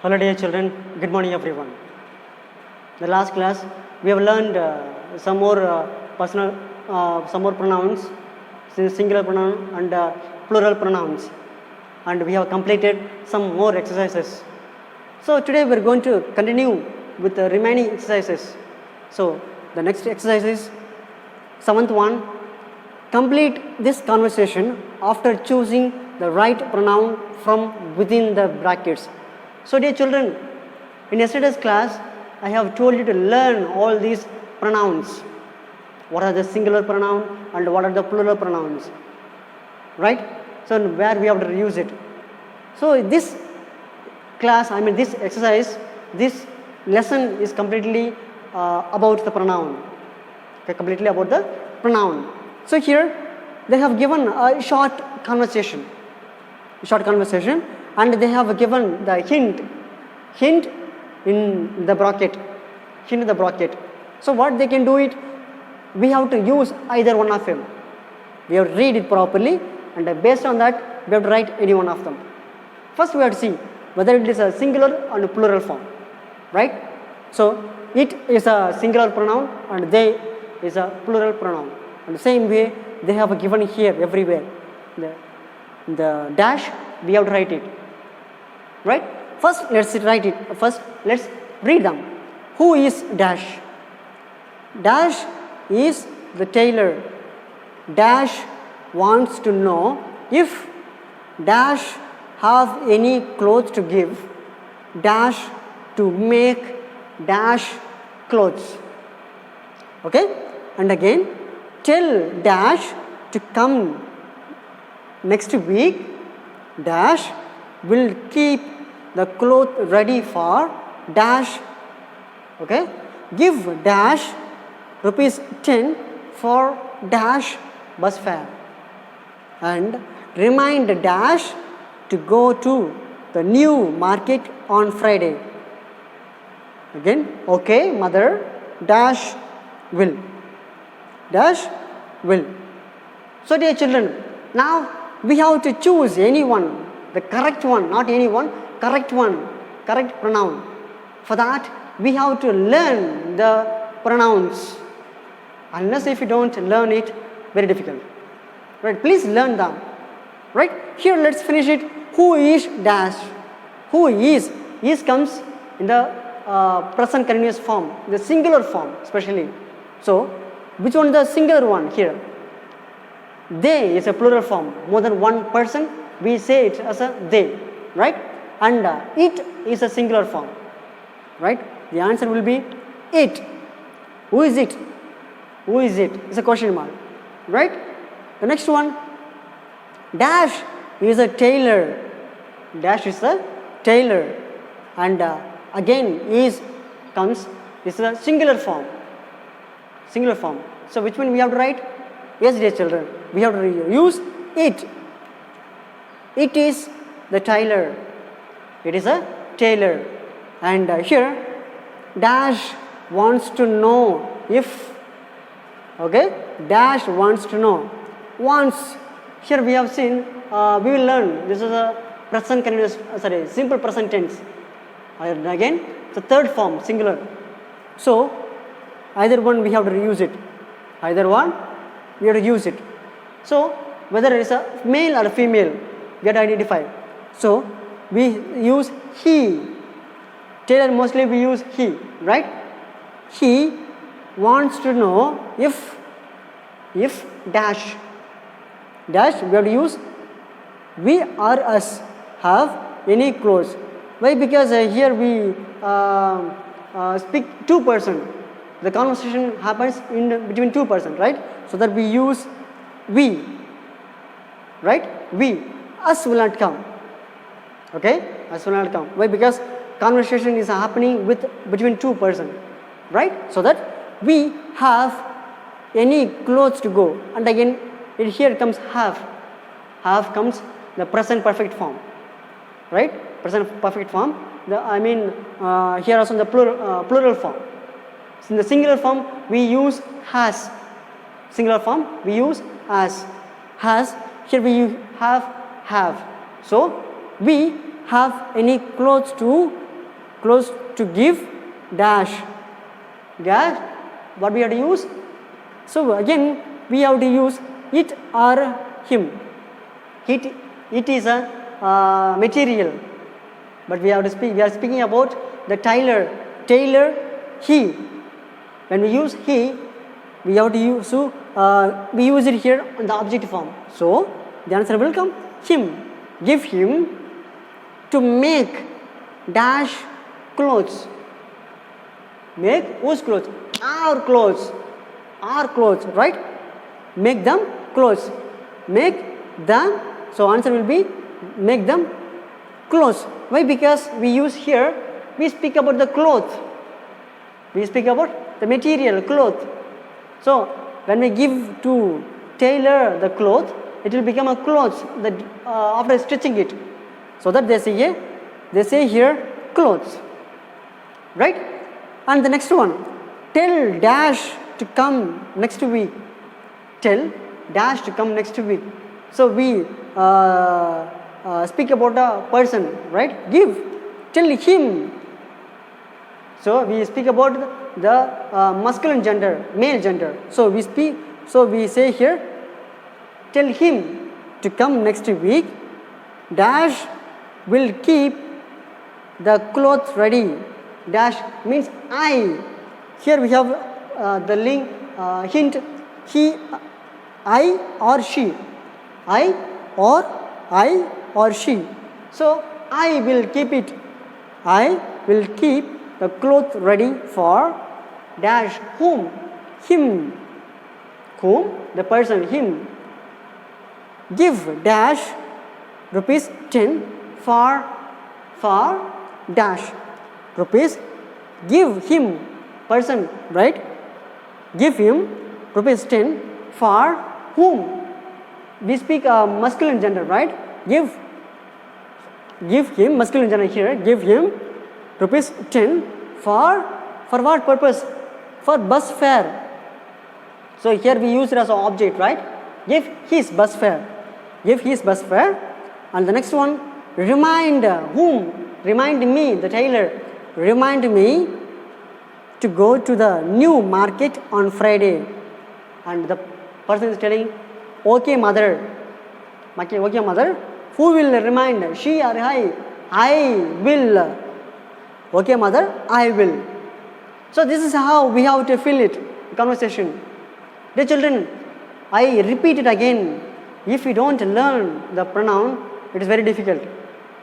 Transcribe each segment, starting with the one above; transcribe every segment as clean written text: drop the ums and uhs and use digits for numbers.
Hello dear children, good morning everyone. The last class we have learned some more some more pronouns, singular pronoun and plural pronouns, and we have completed some more exercises. So today we are going to continue with the remaining exercises. So the next exercise is 7th one. Complete this conversation after choosing the right pronoun from within the brackets. So dear children, in yesterday's class, I have told you to learn all these pronouns. What are the singular pronoun and what are the plural pronouns, right? So where we have to use it. So this class, this exercise, this lesson is completely about the pronoun. Okay, completely about the pronoun. So here they have given a short conversation, and they have given the hint in the bracket, So what they can do it, we have to use either one of them. We have to read it properly, and based on that, we have to write any one of them. First, we have to see whether it is a singular and a plural form, right? So it is a singular pronoun and they is a plural pronoun. And the same way, they have given here everywhere. The dash, we have to write it, right? First, let's write it. First, let's read them. Who is dash? Dash is the tailor. Dash wants to know if dash have any clothes to give. Dash to make dash clothes. Okay? And again, tell dash to come next week. Dash will keep the cloth ready for dash. Okay? Give dash ₹10 for dash bus fare. And remind dash to go to the new market on Friday. Again, okay, mother, dash will. Dash will. So dear children, now we have to choose any one, the correct one, not any one, correct one, correct pronoun. For that, we have to learn the pronouns. Unless if you don't learn it, very difficult. Right? Please learn them. Right? Here, let's finish it. Who is dash? Who is? Is comes in the present continuous form, the singular form especially. So, which one is the singular one here? They is a plural form. More than one person, we say it as a they, right? And it is a singular form, right? The answer will be it. Who is it? Who is it? It's a question mark, right? The next one, dash is a tailor. Dash is a tailor. And again, is comes, is a singular form. Singular form. So which one we have to write? Yes, dear children, we have to use it. It is the tailor. It is a tailor. And here, dash wants to know if, okay, dash wants to know. Once, here we have seen, we will learn, this is a present continuous, simple present tense. And again, the third form, singular. So, either one we have to use it. Either one, we have to use it. So, whether it is a male or a female, we have to identify. So, we use he. Tailor mostly we use he, right? He wants to know if dash. Dash, we have to use we or us have any clothes. Why? Because here we speak two person. The conversation happens in between two person, right? So that we use we, right? We. Us will not come. Okay? Us will not come. Why? Because conversation is happening between two person, right? So that we have any clothes to go. And again, here comes have. Have comes the present perfect form, right? Present perfect form. Here also in the plural form. In the singular form, we use has. Singular form, we use as. Has. Here we have. So, we have any clothes to clothes to give dash. Dash, what we have to use? So again we have to use it or him. It is a material, but we have to speak. We are speaking about the tailor, he. When we use he, we have to use we use it here in the objective form. So the answer will come him. Give him to make dash clothes. Make whose clothes? Our clothes. Our clothes, right? Make them clothes. Make them. So answer will be make them clothes. Why? Because we use here, we speak about the cloth. We speak about the material, cloth. So when we give to tailor the cloth, it will become a clothes that after stitching it. So that they say here clothes, right? And the next one, tell dash to come next week. Tell dash to come next week. So we speak about a person, right? Give, tell him. So we speak about the masculine gender, male gender. So we say here, tell him to come next week. Dash will keep the clothes ready. Dash means I. Here we have the link hint he, I or she. I or she. So I will keep it. I will keep the cloth ready for dash whom? Him. Whom? The person, him. Give dash rupees 10 for dash rupees. Give him, person, right? Give him rupees 10 for whom? We speak masculine gender, right? Give him, masculine gender here, give him rupees 10 for what purpose? For bus fare. So here we use it as an object, right? Give his bus fare. Give his bus fare. And the next one, remind whom? Remind me, the tailor. Remind me to go to the new market on Friday. And the person is telling, okay mother. Okay mother. Who will remind? She or I? I will. Okay mother, I will. So this is how we have to fill it, conversation. Dear children, I repeat it again. If we don't learn the pronoun, it is very difficult.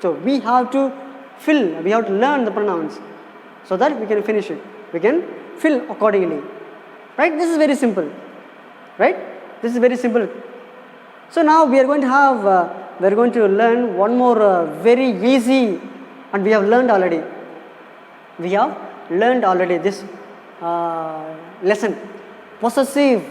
So we have to learn the pronouns so that we can finish it. We can fill accordingly. Right? This is very simple. Right? This is very simple. So now we are going to learn one more very easy, and we have learned already. We have learned already this lesson. Possessive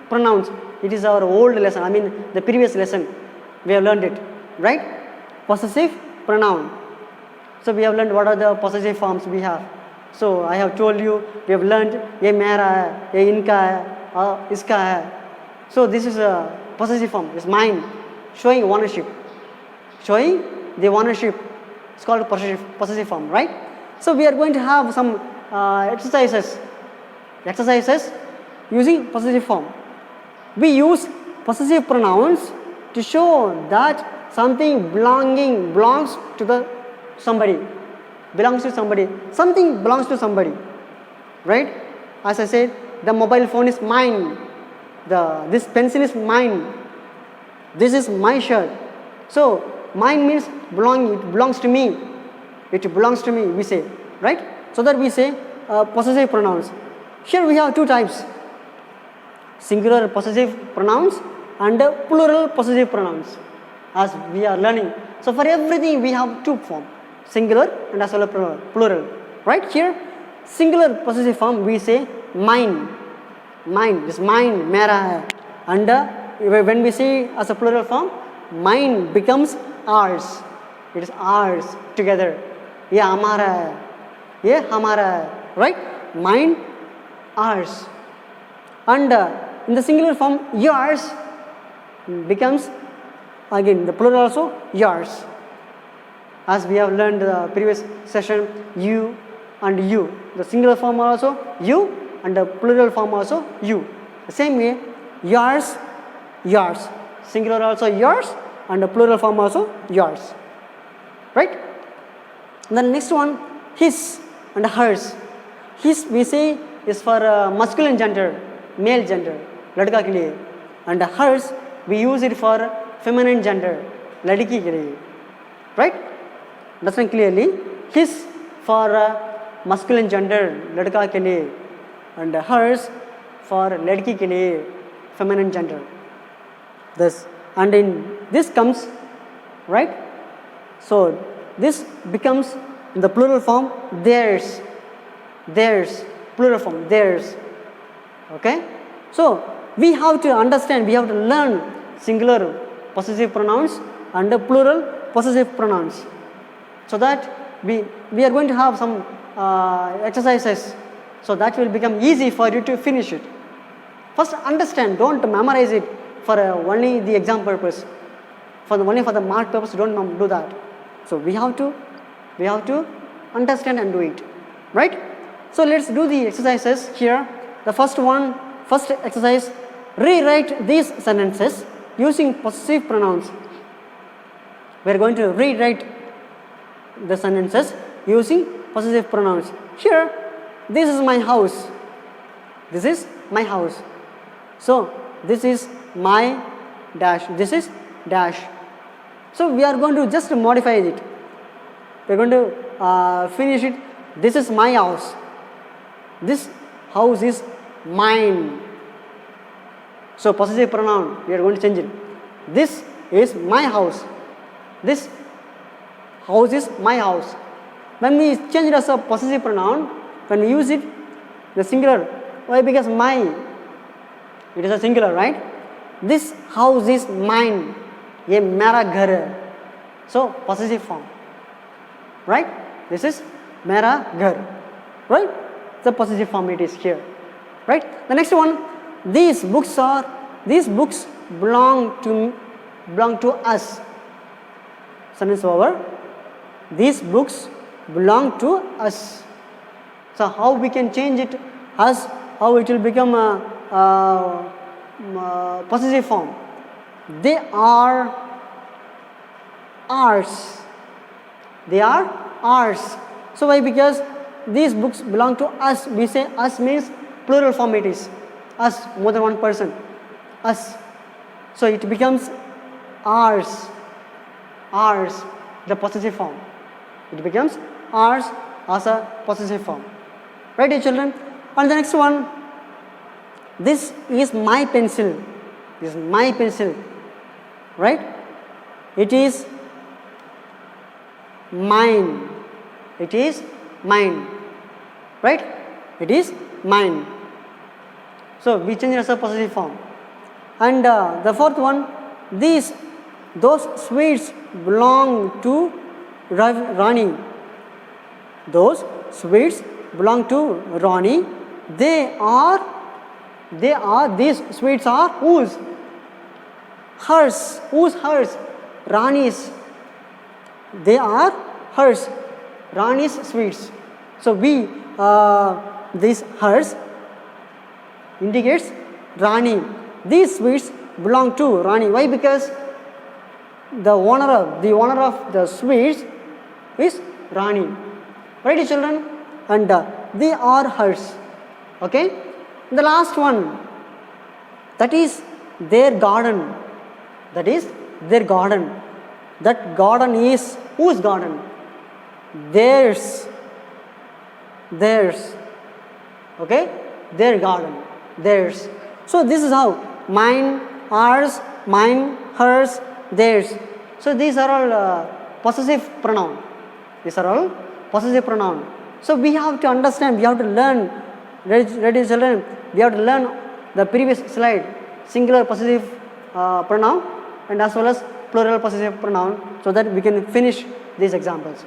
pronouns. It is our old lesson. I mean the previous lesson. We have learned it. Right? Possessive pronoun. So we have learned what are the possessive forms we have. So I have told you, we have learned ye mera hai, ye inka hai, iska hai. So this is a possessive form. It's mine, showing ownership. Showing the ownership. It's called possessive form, right? So we are going to have some exercises using possessive form. We use possessive pronouns to show that something belongs to somebody. Belongs to somebody. Something belongs to somebody. Right? As I said, the mobile phone is mine. This pencil is mine. This is my shirt. So mine means belonging. It belongs to me. It belongs to me, we say. Right? So that we say possessive pronouns. Here we have two types. Singular possessive pronouns and plural possessive pronouns, as we are learning. So for everything we have two forms, singular and as well as plural. Right? Here, singular possessive form we say mine. Mine is mine, mera hai. And when we say as a plural form, mine becomes ours. It is ours together. Ye hamara hai. Ye hamara hai. Right? Mine, ours. And in the singular form, yours becomes, again, the plural also, yours. As we have learned the previous session, you and you. The singular form also you and the plural form also you. The same way, yours, yours. Singular also yours and the plural form also yours. Right? And the next one, his and hers. His we say is for masculine gender, male gender, ladka ke liye. And hers we use it for feminine gender, ladki ke liye. Right? Understand clearly? His for masculine gender, ladka ke liye. And hers for ladki ke liye, feminine gender. This and in this comes, right? So this becomes in the plural form theirs, theirs, plural form theirs. Okay? So we have to understand, we have to learn singular possessive pronouns and the plural possessive pronouns, so that we are going to have some exercises, so that will become easy for you to finish it. First understand, don't memorize it for only the exam purpose, only for the mark purpose. Don't do that. So we have to understand and do it, right? So let's do the exercises here. The first exercise, rewrite these sentences using possessive pronouns. We are going to rewrite the sentences using possessive pronouns. Here, this is my house. This is my house. So this is my dash. This is dash. So we are going to just modify it. We are going to finish it. This is my house. This house is mine. So possessive pronoun, we are going to change it. This is my house. This house is my house. When we change it as a possessive pronoun, when we use it, the singular, why? Because my, it is a singular, right? This house is mine. Ye mera ghar hai. So possessive form, right? This is mera ghar, right? The possessive form it is here, right? The next one, these books belong to us. Sentence over. These books belong to us. So how we can change it as, how it will become a possessive form? They are ours. They are ours. So why? Because these books belong to us. We say us means plural form it is. Us, more than one person. Us. So it becomes ours. Ours, the possessive form. It becomes ours as a possessive form. Right, dear children? And the next one, this is my pencil. This is my pencil. Right? It is mine. It is mine. Right? It is mine. So we change it as a possessive form. And the fourth one, those sweets belong to Rani. Those sweets belong to Rani. These sweets are whose? Hers. Whose? Hers. Rani's. They are hers. Rani's sweets. So this hers indicates Rani. These sweets belong to Rani. Why? Because the owner of the sweets is Rani. Right, children? And they are hers. Okay? The last one, that is their garden. That is their garden. That garden is whose garden? Theirs. Theirs. Okay? Their garden. Theirs. So this is how mine, ours, mine, hers, theirs. So these are all possessive pronoun. These are all possessive pronoun. So we have to understand, we have to learn, ready children, we have to learn the previous slide, singular possessive pronoun and as well as plural possessive pronoun, so that we can finish these examples.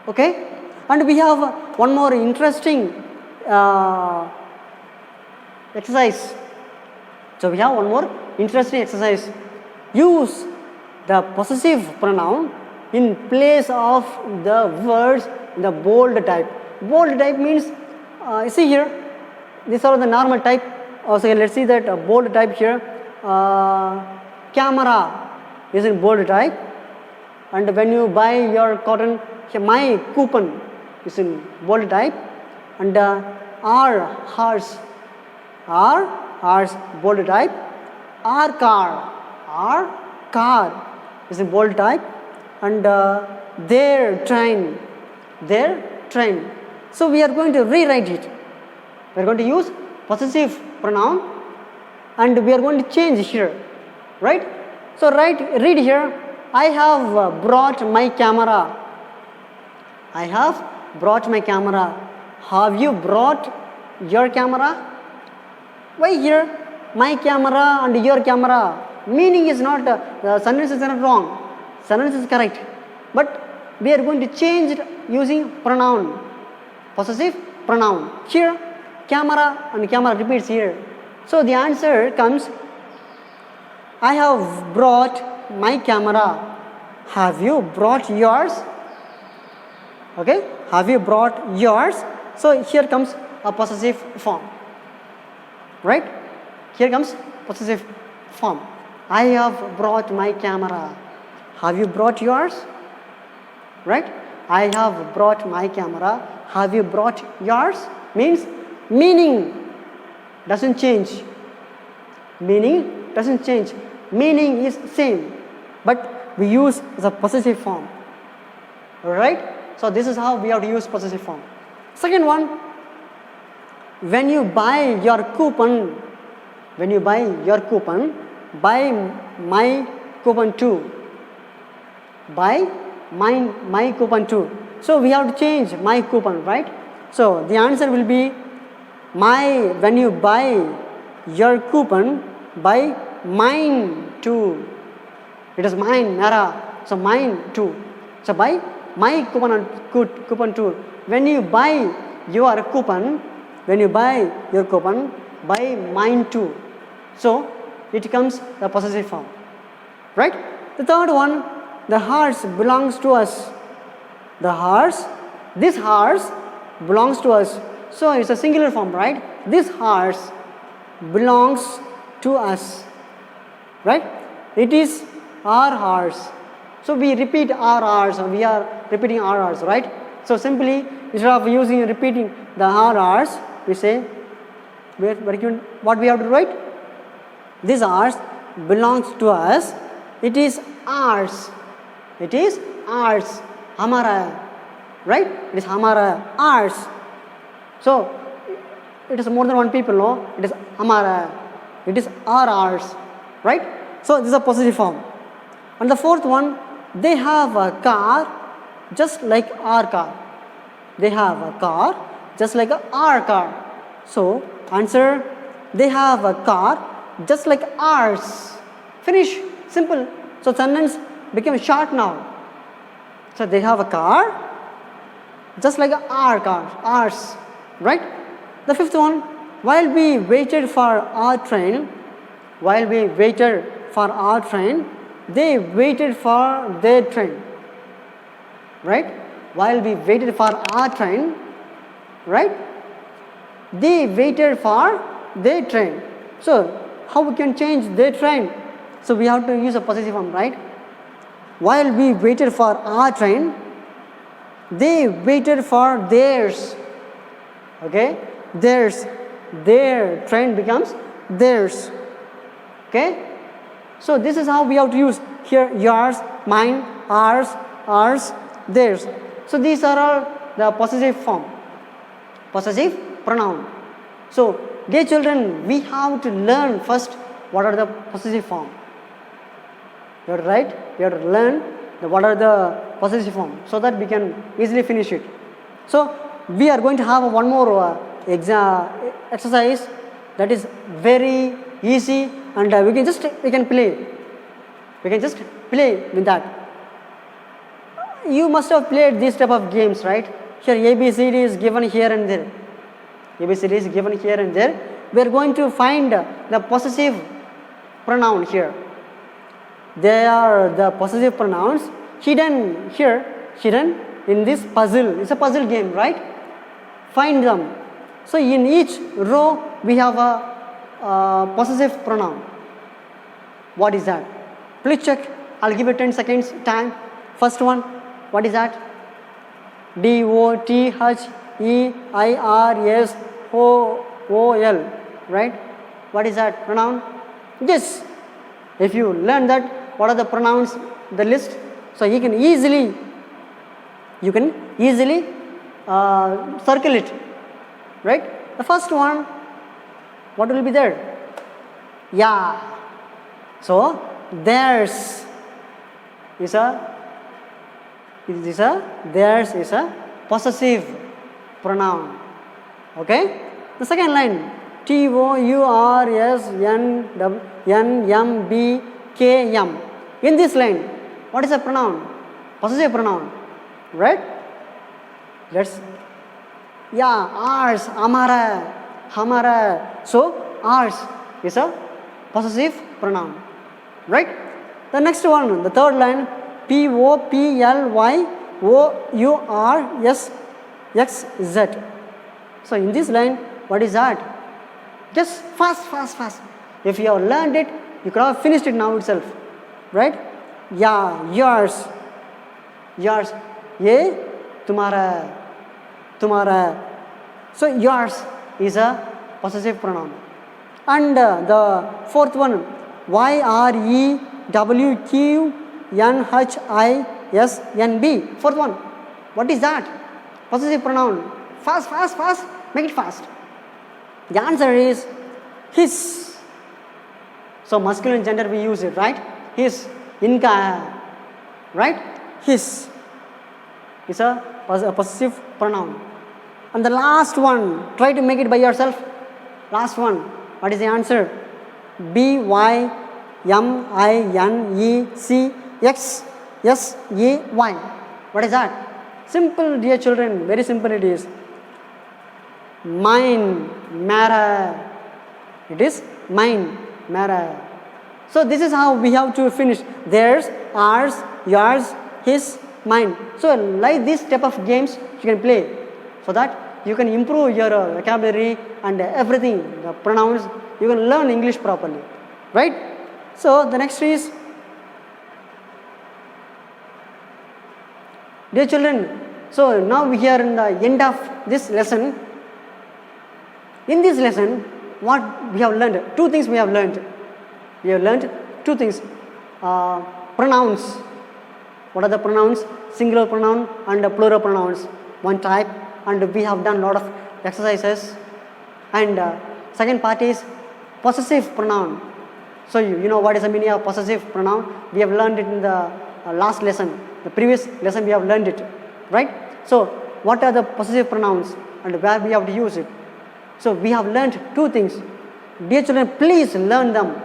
Okay? And we have one more interesting exercise. So we have one more interesting exercise. Use the possessive pronoun in place of the words in the bold type. Bold type means, see here, these are the normal type. Also, let's see that bold type here. Camera is in bold type, and when you buy your cotton, my coupon is in bold type, and our horse bold type, our car is in bold type, and their train. So we are going to rewrite it. We are going to use possessive pronoun, and we are going to change here, right? So read here. I have brought my camera. I have brought my camera. Have you brought your camera? Why here my camera and your camera? Meaning is not, the sentence is not wrong. Sentence is correct. But we are going to change it using pronoun, possessive pronoun. Here camera and camera repeats here. So the answer comes, I have brought my camera. Have you brought yours? Okay, have you brought yours? So here comes a possessive form, right? Here comes possessive form. I have brought my camera. Have you brought yours? Right? I have brought my camera. Have you brought yours? Means meaning doesn't change. Meaning doesn't change. Meaning is same, but we use the possessive form. Alright? So this is how we have to use possessive form. Second one, when you buy your coupon, buy my coupon too. Buy my coupon too. So we have to change my coupon, right? So the answer will be when you buy your coupon, buy mine too. It is mine, Nara. So mine too. So buy my coupon too. When you buy your coupon, buy mine too. So it comes the possessive form, right? The third one, the horse belongs to us. This horse belongs to us. So it's a singular form, right? This horse belongs to us, right? It is our horse. So we repeat our horse, we are repeating our horse, right? So simply, instead of repeating the our horse, we say, what we have to write? This horse belongs to us. It is ours. It is ours. Hamara. Right? It is hamara. Ours. So it is more than one people, no? It is hamara. It is ours. Right? So this is a possessive form. And the fourth one, they have a car just like our car. They have a car just like our car. So answer, they have a car just like ours. Finish. Simple. So sentence became short now. So they have a car just like our car. Ours. Right? The fifth one, while we waited for our train, they waited for their train. Right? While we waited for our train, right? They waited for their train. So how we can change their train? So we have to use a possessive form, right? While we waited for our train, they waited for theirs. Okay? Theirs. Their train becomes theirs. Okay? So this is how we have to use here yours, mine, ours, theirs. So these are all the possessive form. Possessive pronoun. So dear children, we have to learn first what are the possessive form. You have to write, you have to learn what are the possessive form so that we can easily finish it. So we are going to have one more exercise that is very easy, and we can just play. We can just play with that. You must have played these type of games, right? Here ABCD is given here and there. ABCD is given here and there. We are going to find the possessive pronoun here. They are the possessive pronouns. hidden here, hidden in this puzzle. It's a puzzle game, right? Find them. So in each row we have a possessive pronoun. What is that? Please check. I'll give you 10 seconds time. First one, what is that? DOTHEIRSOOL, right? What is that pronoun? Yes. If you learn that, what are the pronouns, the list, so you can easily circle it, right? The first one, what will be there? Yeah. So theirs is a possessive pronoun. Okay. The second line, TOURSNMBKM. In this line, what is a pronoun? Possessive pronoun, right? Ours, hamara. So ours is a possessive pronoun, right? The next one, the third line, POPLYOURSXZ. So in this line, what is that? Just fast. If you have learned it, you could have finished it now itself, right? Yeah, yours. Ye, tumhara. So yours is a possessive pronoun. And the fourth one, YREWQNHISNB. Fourth one, what is that? Possessive pronoun. Fast. Make it fast. The answer is his. So masculine gender we use it, right? His, inka, right? His is a possessive pronoun. And the last one, try to make it by yourself. Last one, what is the answer? BYMINECXSEY. What is that? Simple, dear children, very simple it is. Mine, mera. It is mine, mera. So this is how we have to finish. Theirs, ours, yours, his, mine. So like this type of games you can play, so that you can improve your vocabulary and everything, the pronouns, you can learn English properly, right? So the next is, dear children, so now we are in the end of this lesson. In this lesson, what we have learned? Two things we have learned. We have learned two things. Pronouns. What are the pronouns? Singular pronoun and plural pronouns. One type. And we have done a lot of exercises. And second part is possessive pronoun. So you know what is the meaning of possessive pronoun? We have learned it in the last lesson. The previous lesson we have learned it, right? So what are the possessive pronouns and where we have to use it? So we have learned two things. Dear children, please learn them.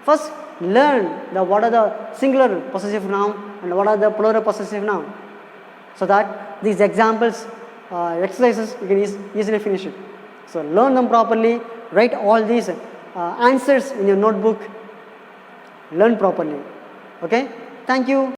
First, learn what are the singular possessive noun and what are the plural possessive noun, so that these examples, exercises, you can easily finish it. So learn them properly, write all these answers in your notebook, learn properly. Okay, thank you.